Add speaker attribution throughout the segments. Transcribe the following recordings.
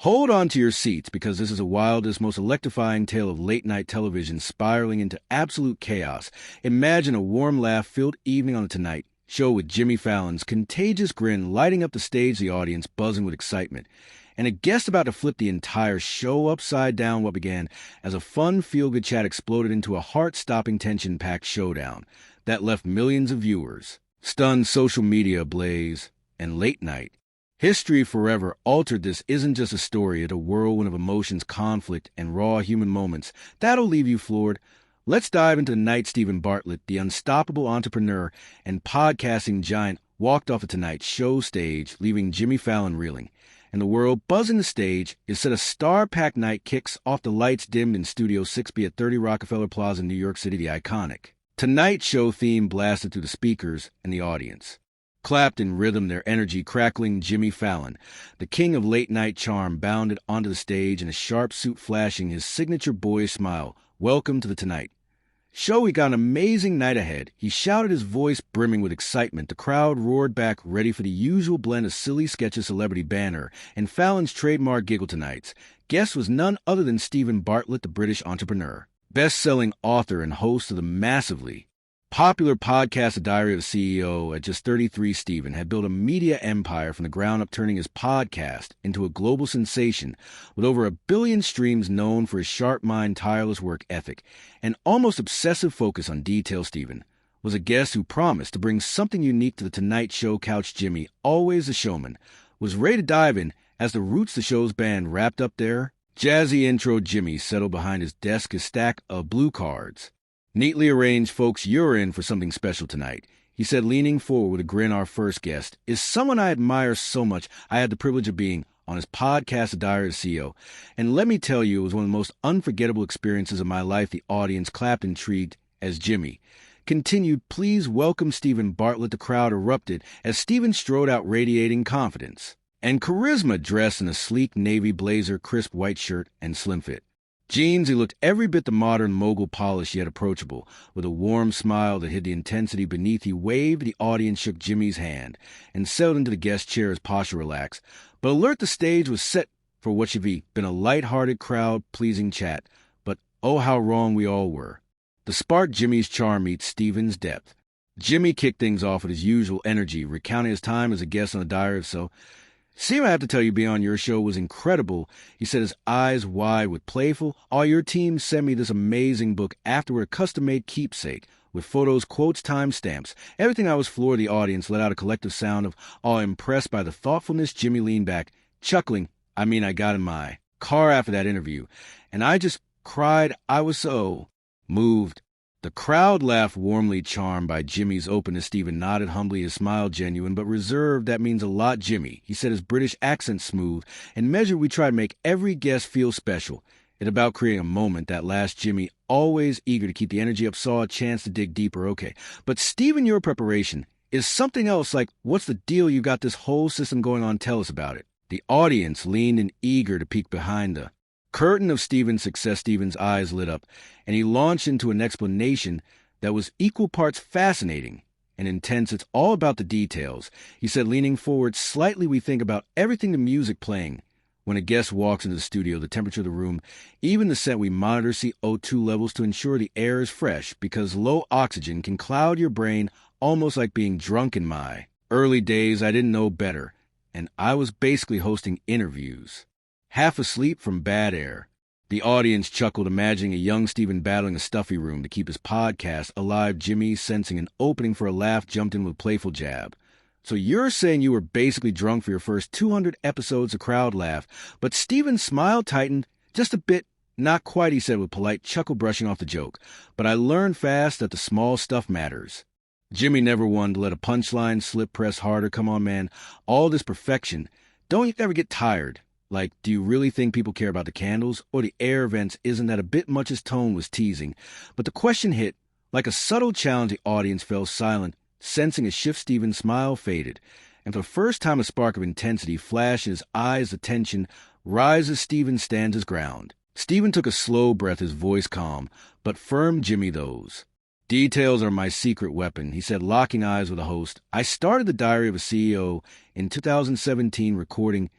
Speaker 1: Hold on to your seats because this is the wildest, most electrifying tale of late-night television spiraling into absolute chaos. Imagine a warm laugh-filled evening on The Tonight Show with Jimmy Fallon's contagious grin lighting up the stage, the audience buzzing with excitement, and a guest about to flip the entire show upside down. What began as a fun, feel-good chat exploded into a heart-stopping, tension-packed showdown that left millions of viewers stunned, social media ablaze, and late night history forever altered. This isn't just a story, it's a whirlwind of emotions, conflict, and raw human moments that'll leave you floored. Let's dive into the night Stephen Bartlett, the unstoppable entrepreneur and podcasting giant, walked off the Tonight Show stage, leaving Jimmy Fallon reeling. And the world buzzing the stage is set a star-packed night kicks off, the lights dimmed in Studio 6B at 30 Rockefeller Plaza in New York City. The iconic Tonight Show theme blasted through the speakers, and the audience clapped in rhythm, their energy crackling. Jimmy Fallon, the king of late-night charm, bounded onto the stage in a sharp suit, flashing his signature boyish smile. "Welcome to the Tonight Show. We got an amazing night ahead," he shouted, his voice brimming with excitement. The crowd roared back, ready for the usual blend of silly sketches, celebrity banter, and Fallon's trademark giggle. Tonight's guest was none other than Stephen Bartlett, the British entrepreneur, best-selling author, and host of the massively popular podcast The Diary of a CEO. At just 33, Stephen had built a media empire from the ground up, turning his podcast into a global sensation with over 1 billion streams. Known for his sharp mind, tireless work ethic, and almost obsessive focus on detail, Stephen was a guest who promised to bring something unique to the Tonight Show couch. Jimmy, always a showman, was ready to dive in as the Roots, the show's band, wrapped up their jazzy intro. Jimmy settled behind his desk, his stack of blue cards neatly arranged. "Folks, you're in for something special tonight," he said, leaning forward with a grin. "Our first guest is someone I admire so much. I had the privilege of being on his podcast, The Diary of a CEO, and let me tell you, it was one of the most unforgettable experiences of my life." The audience clapped, intrigued, as Jimmy continued. "Please welcome Stephen Bartlett." The crowd erupted as Stephen strode out, radiating confidence and charisma, dressed in a sleek navy blazer, crisp white shirt, and slim-fit jeans. He looked every bit the modern mogul, polished yet approachable, with a warm smile that hid the intensity beneath. He waved. The audience shook Jimmy's hand and settled into the guest chair as posture relaxed. But alert, the stage was set for what should have been a light-hearted, crowd-pleasing chat. But oh, how wrong we all were. The spark Jimmy's charm meets Stephen's depth. Jimmy kicked things off with his usual energy, recounting his time as a guest on The Diary of a CEO. "Steve, I have to tell you, being on your show was incredible," he said, his eyes wide with playful. "Oh, your team sent me this amazing book afterward, a custom-made keepsake with photos, quotes, timestamps, everything." I was floored. The audience let out a collective sound of awe, impressed by the thoughtfulness. Jimmy leaned back, chuckling. "I mean, I got in my car after that interview, and I just cried. I was so moved." The crowd laughed warmly, charmed by Jimmy's openness. Stephen nodded humbly, his smile genuine but reserved. "That means a lot, Jimmy," he said, his British accent smooth and measured. "We try to make every guest feel special. It's about creating a moment that lasts." Jimmy, always eager to keep the energy up, saw a chance to dig deeper. "Okay, but Stephen, your preparation is something else. Like, what's the deal? You got this whole system going on. Tell us about it." The audience leaned in, eager to peek behind the curtain of Stephen's success. Stephen's eyes lit up, and he launched into an explanation that was equal parts fascinating and intense. "It's all about the details," he said, leaning forward slightly. "We think about everything, the music playing when a guest walks into the studio, the temperature of the room, even the scent. We monitor CO2 levels to ensure the air is fresh, because low oxygen can cloud your brain, almost like being drunk. In my early days, I didn't know better, and I was basically hosting interviews half asleep from bad air." The audience chuckled, imagining a young Stephen battling a stuffy room to keep his podcast alive. Jimmy, sensing an opening for a laugh, jumped in with a playful jab. "So you're saying you were basically drunk for your first 200 episodes?" The crowd laughed, but Stephen's smile tightened just a bit. "Not quite," he said with polite chuckle, brushing off the joke. "But I learned fast that the small stuff matters." Jimmy never wanted to let a punchline slip. "Press harder. Come on, man. All this perfection. Don't you ever get tired? Like, do you really think people care about the candles or the air vents? Isn't that a bit much?" His tone was teasing, but the question hit like a subtle challenge. The audience fell silent, sensing a shift. Stephen's smile faded, and for the first time a spark of intensity flashed in his eyes. The tension rises. Stephen stands his ground. Stephen took a slow breath, his voice calm but firm. "Jimmy, those details are my secret weapon," he said, locking eyes with the host. "I started The Diary of a CEO in 2017, recording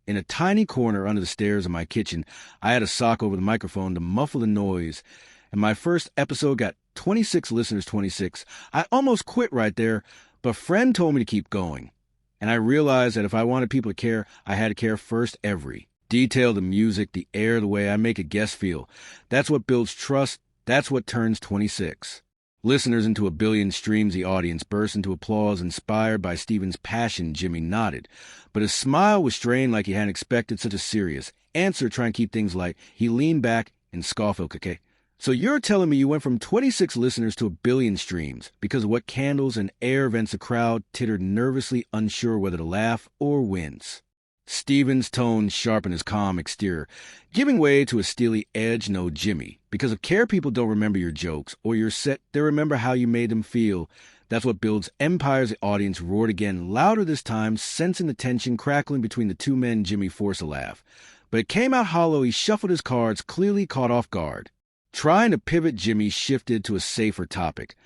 Speaker 1: In a tiny corner under the stairs of my kitchen, I had a sock over the microphone to muffle the noise, and my first episode got 26 listeners, 26. I almost quit right there, but a friend told me to keep going. And I realized that if I wanted people to care, I had to care first every detail, the music, the air, the way I make a guest feel. That's what builds trust. That's what turns 26 listeners into a billion streams. The audience burst into applause, inspired by Steven's passion. Jimmy nodded, but his smile was strained, like he hadn't expected such a serious answer. Trying to keep things light, he leaned back and scoffed. Okay, so you're telling me you went from 26 listeners to a billion streams because of what candles and air vents? The crowd tittered nervously, unsure whether to laugh or wince. Steven's tone sharpened his calm exterior, giving way to a steely edge. No, Jimmy, because of care, people don't remember your jokes or your set. They remember how you made them feel. That's what builds empires. The audience roared again, louder this time, sensing the tension crackling between the two men. Jimmy forced a laugh, but it came out hollow. He shuffled his cards, clearly caught off guard. Trying to pivot, Jimmy shifted to a safer topic.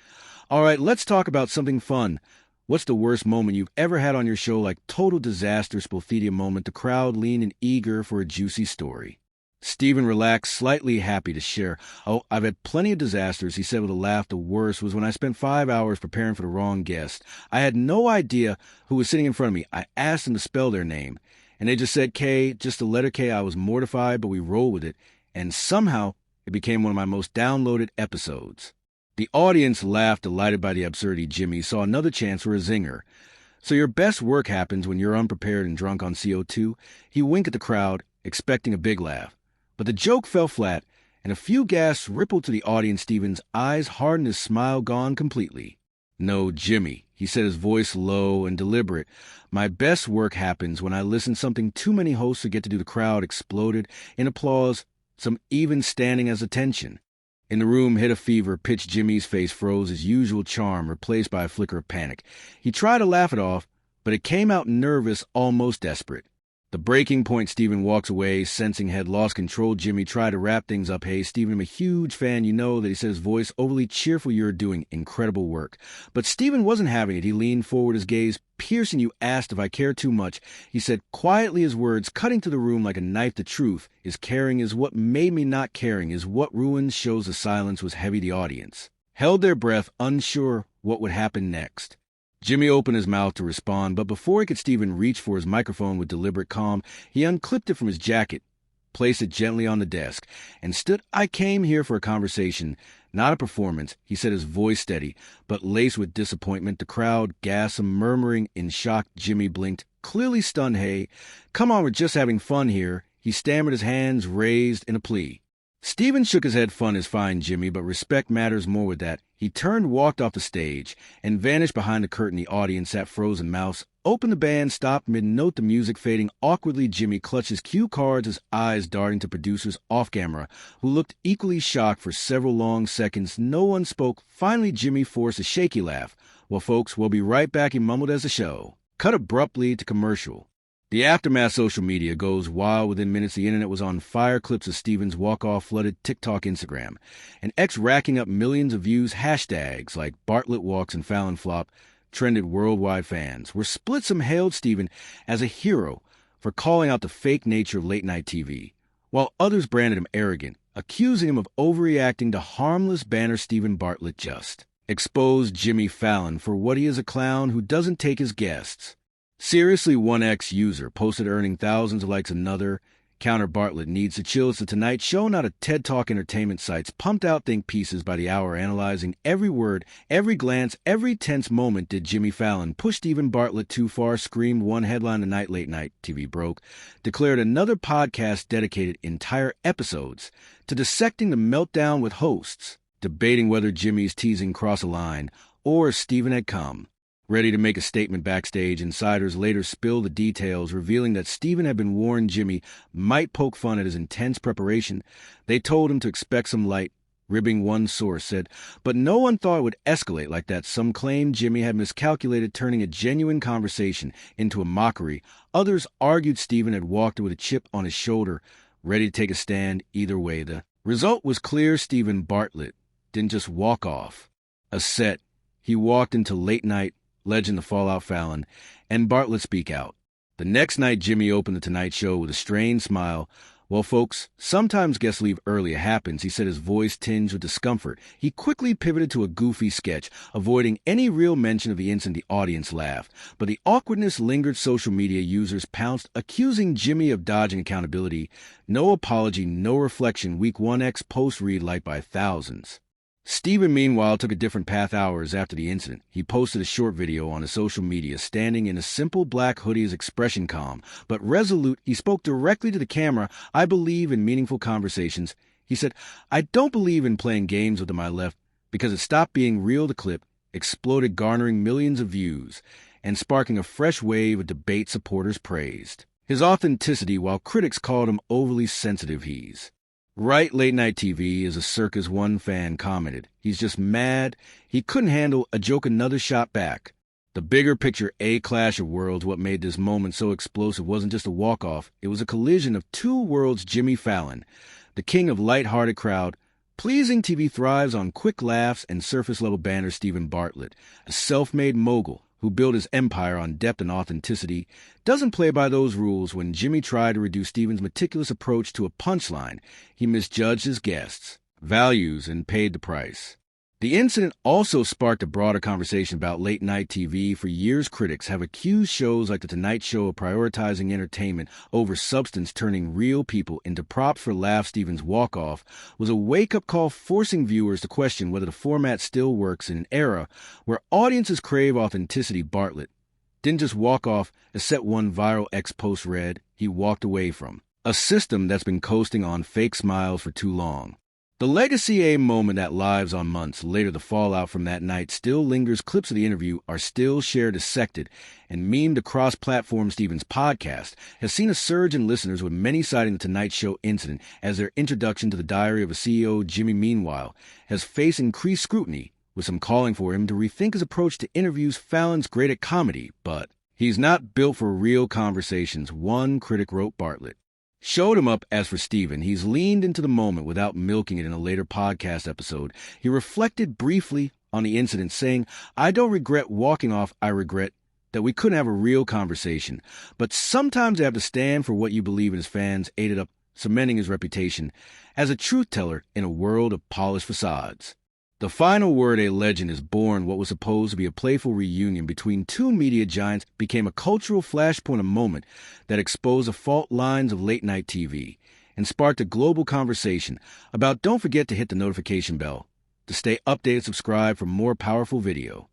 Speaker 1: All right, let's talk about something fun. What's the worst moment you've ever had on your show? Like total disaster, Spolthedia moment. The crowd leaned in, eager for a juicy story. Steven relaxed, slightly happy to share. Oh, I've had plenty of disasters, he said with a laugh. The worst was when I spent 5 hours preparing for the wrong guest. I had no idea who was sitting in front of me. I asked them to spell their name, and they just said K, just the letter K. I was mortified, but we rolled with it, and somehow it became one of my most downloaded episodes. The audience laughed, delighted by the absurdity. Jimmy saw another chance for a zinger. So your best work happens when you're unprepared and drunk on CO2? He winked at the crowd, expecting a big laugh. But the joke fell flat, and a few gasps rippled to the audience. Steven's eyes hardened, his smile gone completely. No, Jimmy, he said, his voice low and deliberate. My best work happens when I listen to something too many hosts forget to do. The crowd exploded in applause, some even standing as attention. In the room hit a fever pitch. Jimmy's face froze, his usual charm replaced by a flicker of panic. He tried to laugh it off, but it came out nervous, almost desperate. The breaking point. Steven walks away, sensing had lost control. Jimmy tried to wrap things up. Hey, Steven, I'm a huge fan. You know that, he said, his voice overly cheerful. You're doing incredible work. But Steven wasn't having it. He leaned forward, his gaze piercing. You asked if I care too much, he said quietly, his words cutting to the room like a knife. The truth is, caring is what made me not caring, is what ruins shows. The silence was heavy. The audience held their breath, unsure what would happen next. Jimmy opened his mouth to respond, but before he could, Steven reached for his microphone with deliberate calm. He unclipped it from his jacket, placed it gently on the desk, and stood. I came here for a conversation, not a performance, he said, his voice steady, but laced with disappointment. The crowd gasped, murmuring in shock. Jimmy blinked, clearly stunned. Hey, come on, we're just having fun here, he stammered, his hands raised in a plea. Steven shook his head. Fun is fine, Jimmy, but respect matters more with that. He turned, walked off the stage, and vanished behind the curtain. The audience sat frozen, mouths open. The band stopped mid-note, the music fading awkwardly. Jimmy clutched his cue cards, his eyes darting to producers off camera, who looked equally shocked for several long seconds. No one spoke. Finally, Jimmy forced a shaky laugh. Well, folks, we'll be right back, he mumbled as the show cut abruptly to commercial. The aftermath. Social media goes wild. Within minutes, the internet was on fire. Clips of Steven's walk-off flooded TikTok, Instagram, and X, racking up millions of views. Hashtags like Bartlett walks and Fallon flop trended worldwide. Fans were split. Some hailed Steven as a hero for calling out the fake nature of late-night TV, while others branded him arrogant, accusing him of overreacting to harmless banner. Steven Bartlett just exposed Jimmy Fallon for what he is, a clown who doesn't take his guests seriously. One ex-user posted, earning thousands of likes. Another counter, Bartlett needs to chill. It's the Tonight Show, not a TED Talk. Entertainment sites pumped out think pieces by the hour, analyzing every word, every glance, every tense moment. Did Jimmy Fallon push Steven Bartlett too far? Screamed one headline. The night late night TV broke, declared another podcast dedicated entire episodes to dissecting the meltdown, with hosts debating whether Jimmy's teasing crossed a line or Steven had come ready to make a statement. Backstage, insiders later spilled the details, revealing that Steven had been warned Jimmy might poke fun at his intense preparation. They told him to expect some light ribbing, one source said, but no one thought it would escalate like that. Some claimed Jimmy had miscalculated, turning a genuine conversation into a mockery. Others argued Steven had walked with a chip on his shoulder, ready to take a stand. Either way, the result was clear. Steven Bartlett didn't just walk off a set. He walked into late night legend, the Fallout Fallon, and Bartlett speak out. The next night, Jimmy opened The Tonight Show with a strained smile. "Well, folks, sometimes guests leave early. It happens," he said, his voice tinged with discomfort. He quickly pivoted to a goofy sketch, avoiding any real mention of the incident. The audience laughed, but the awkwardness lingered. Social media users pounced, accusing Jimmy of dodging accountability. No apology, no reflection. Week 1X post read liked by thousands. Steven, meanwhile, took a different path hours after the incident. He posted a short video on his social media, standing in a simple black hoodie, his expression calm but resolute. He spoke directly to the camera. "I believe in meaningful conversations." He said, "I don't believe in playing games with my left," because it stopped being real. The clip exploded, garnering millions of views and sparking a fresh wave of debate supporters praised his authenticity, while critics called him overly sensitive. "He's right, late night TV is a circus," one fan commented. "He's just mad. He couldn't handle a joke." Another shot back. The bigger picture, a clash of worlds. What made this moment so explosive wasn't just a walk-off. It was a collision of two worlds. Jimmy Fallon, the king of light-hearted crowd pleasing TV, thrives on quick laughs and surface-level banter. Stephen Bartlett, a self-made mogul who built his empire on depth and authenticity, doesn't play by those rules. When Jimmy tried to reduce Stephen's meticulous approach to a punchline, he misjudged his guests' values and paid the price. The incident also sparked a broader conversation about late-night TV. For years, critics have accused shows like The Tonight Show of prioritizing entertainment over substance, turning real people into props for laughs. Stephen's walk-off was a wake-up call, forcing viewers to question whether the format still works in an era where audiences crave authenticity. Bartlett didn't just walk off, as set one viral X post read. He walked away from a system that's been coasting on fake smiles for too long. The legacy, a moment that lives on months later. The fallout from that night still lingers. Clips of the interview are still shared, dissected, and memed across platforms. Stephen's podcast has seen a surge in listeners, with many citing the Tonight Show incident as their introduction to the diary of a CEO. Jimmy, meanwhile, has faced increased scrutiny, with some calling for him to rethink his approach to interviews. Fallon's great at comedy, but he's not built for real conversations, one critic wrote. Bartlett showed him up. As for Stephen, he's leaned into the moment without milking it. In a later podcast episode, he reflected briefly on the incident, saying, "I don't regret walking off. I regret that we couldn't have a real conversation. But sometimes you have to stand for what you believe." In. His fans ate it up, cementing his reputation as a truth teller in a world of polished facades. The final word, a legend is born. What was supposed to be a playful reunion between two media giants became a cultural flashpoint, a moment that exposed the fault lines of late-night TV and sparked a global conversation about. Don't forget to hit the notification bell to stay updated. Subscribe for more powerful video.